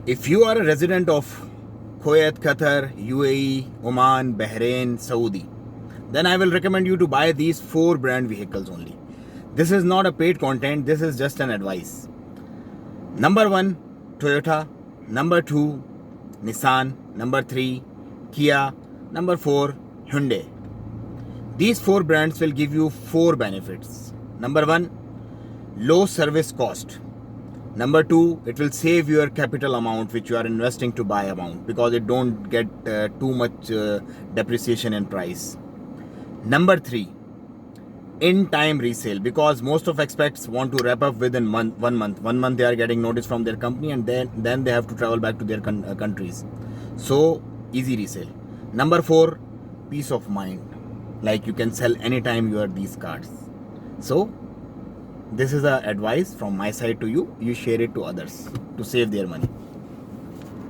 If you are a resident of Kuwait, Qatar, UAE, Oman, Bahrain, Saudi, then I will recommend you to buy these 4 brand vehicles only. This is not a paid content, this is just an advice. Number 1, Toyota. Number 2, Nissan. Number 3, Kia. Number 4, Hyundai. These 4 brands will give you 4 benefits. Number 1, low service cost. Number 2, it will save your capital amount which you are investing to buy amount, because it don't get too much depreciation in price. Number 3, in time resale, because most of expats want to wrap up within 1 month. 1 month they are getting notice from their company, and then they have to travel back to their countries. So easy resale. Number 4, peace of mind, like you can sell anytime you are these cars. So this is a advice from my side to you. You share it to others to save their money.